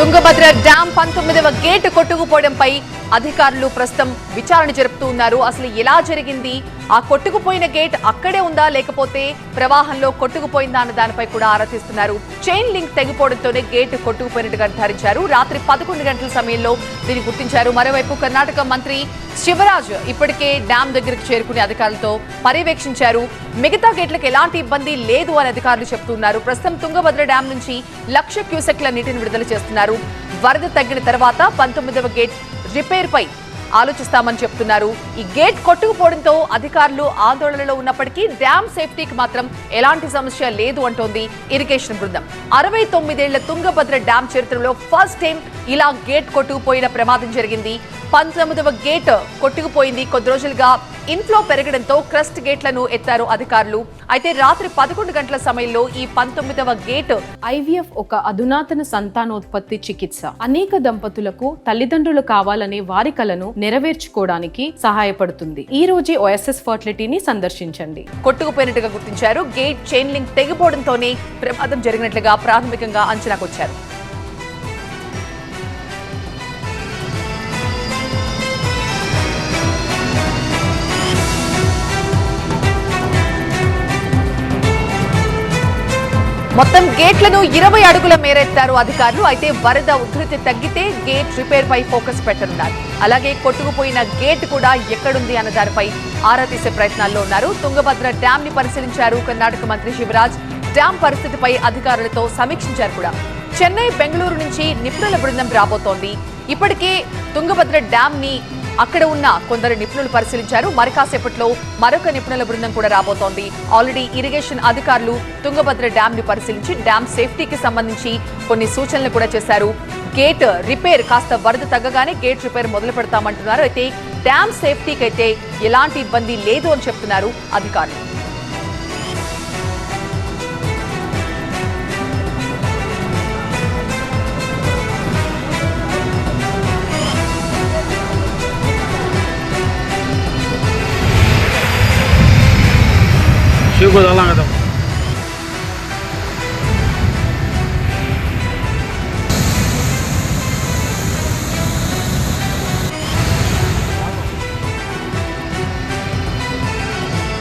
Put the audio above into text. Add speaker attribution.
Speaker 1: Tungabhadra dam 19వ gate కొట్టుకుపోవడంపై అధికారులు ప్రస్తుతం విచారణ జరుపుతూ ఉన్నారు. అసలు ఎలా జరిగింది, ఆ కొట్టుకుపోయిన గేట్ అక్కడే ఉందా లేకపోతే ప్రవాహంలో కొట్టుకుపోయిందా అన్న దానిపై కూడా ఆరా తీస్తున్నారు. చైన్ లింక్ తెగిపోవడంతోనే గేటు కొట్టుకుపోయినట్టుగా నిర్ధారించారు. రాత్రి 11 గంటల సమయంలో దీన్ని గుర్తించారు. మరోవైపు కర్ణాటక మంత్రి శివరాజ్ ఇప్పటికే డ్యాం దగ్గరకు చేరుకుని అధికారులతో పర్యవేక్షించారు. మిగతా గేట్లకు ఎలాంటి ఇబ్బంది లేదు అని అధికారులు చెబుతున్నారు. ప్రస్తుతం తుంగభద్ర డ్యాం నుంచి 1,00,000 క్యూసెక్ల నీటిని విడుదల చేస్తున్నారు. వరద తగ్గిన తర్వాత 19వ గేట్ రిపేర్ పై ఆలోచిస్తామని చెప్తున్నారు. ఈ గేట్ కొట్టుకుపోవడంతో అధికారులు ఆందోళనలో ఉన్నప్పటికీ డ్యాం సేఫ్టీకి మాత్రం ఎలాంటి సమస్య లేదు అంటోంది ఇరిగేషన్ బృందం. 69 ఏళ్ల తుంగభద్ర డ్యాం చరిత్రలో ఫస్ట్ టైం ఇలా గేట్ కొట్టుకుపోయిన ప్రమాదం జరిగింది. 19వ గేట్ కొట్టుకుపోయింది. కొద్ది రోజులుగా ఇన్ఫ్లో పెరగడంతో క్రస్ట్ గేట్లను ఎత్తారు అధికారులు. అయితే రాత్రి 11 గంటల సమయంలో ఈ 19వ గేట్
Speaker 2: ఐవీఎఫ్ ఒక అధునాతన సంతానోత్పత్తి చికిత్స. అనేక దంపతులకు తల్లిదండ్రులు కావాలనే వారి కలను నెరవేర్చుకోవడానికి సహాయపడుతుంది. ఈ రోజే ఓఎస్ఎస్ ఫర్టిలిటీని సందర్శించండి.
Speaker 1: కొట్టుకుపోయినట్టుగా గుర్తించారు. గేట్ చైన్ లింక్ తెగిపోవడంతోనే ప్రమాదం జరిగినట్లుగా ప్రాథమికంగా అంచనాకొచ్చారు. మొత్తం గేట్లను 20 అడుగుల మేరెత్తారు అధికారులు. అయితే వరద ఉధృతి తగ్గితే గేట్ రిపేర్ పై ఫోకస్ పెట్టనున్నారు. అలాగే కొట్టుకుపోయిన గేట్ కూడా ఎక్కడుంది అన్న దానిపై ఆరా తీసే ప్రయత్నాల్లో ఉన్నారు. తుంగభద్ర డ్యాం ని పరిశీలించారు కర్ణాటక మంత్రి శివరాజ్. డ్యాం పరిస్థితిపై అధికారులతో సమీక్షించారు కూడా. చెన్నై, బెంగళూరు నుంచి నిపుణుల బృందం రాబోతోంది. ఇప్పటికే తుంగభద్ర డ్యాం ని అక్కడ ఉన్న కొందరు నిపుణులు పరిశీలించారు. మరి కాసేపట్లో మరొక నిపుణుల బృందం కూడా రాబోతోంది. ఆల్రెడీ ఇరిగేషన్ అధికారులు తుంగభద్ర డ్యాం ని పరిశీలించి డ్యాం సేఫ్టీకి సంబంధించి కొన్ని సూచనలు కూడా చేశారు. గేట్ రిపేర్ కాస్త వరద తగ్గగానే గేట్ రిపేర్ మొదలు పెడతామంటున్నారు. అయితే డ్యాం సేఫ్టీకి అయితే ఎలాంటి ఇబ్బంది లేదు అని చెప్తున్నారు అధికారులు.
Speaker 3: Sigo da Langa.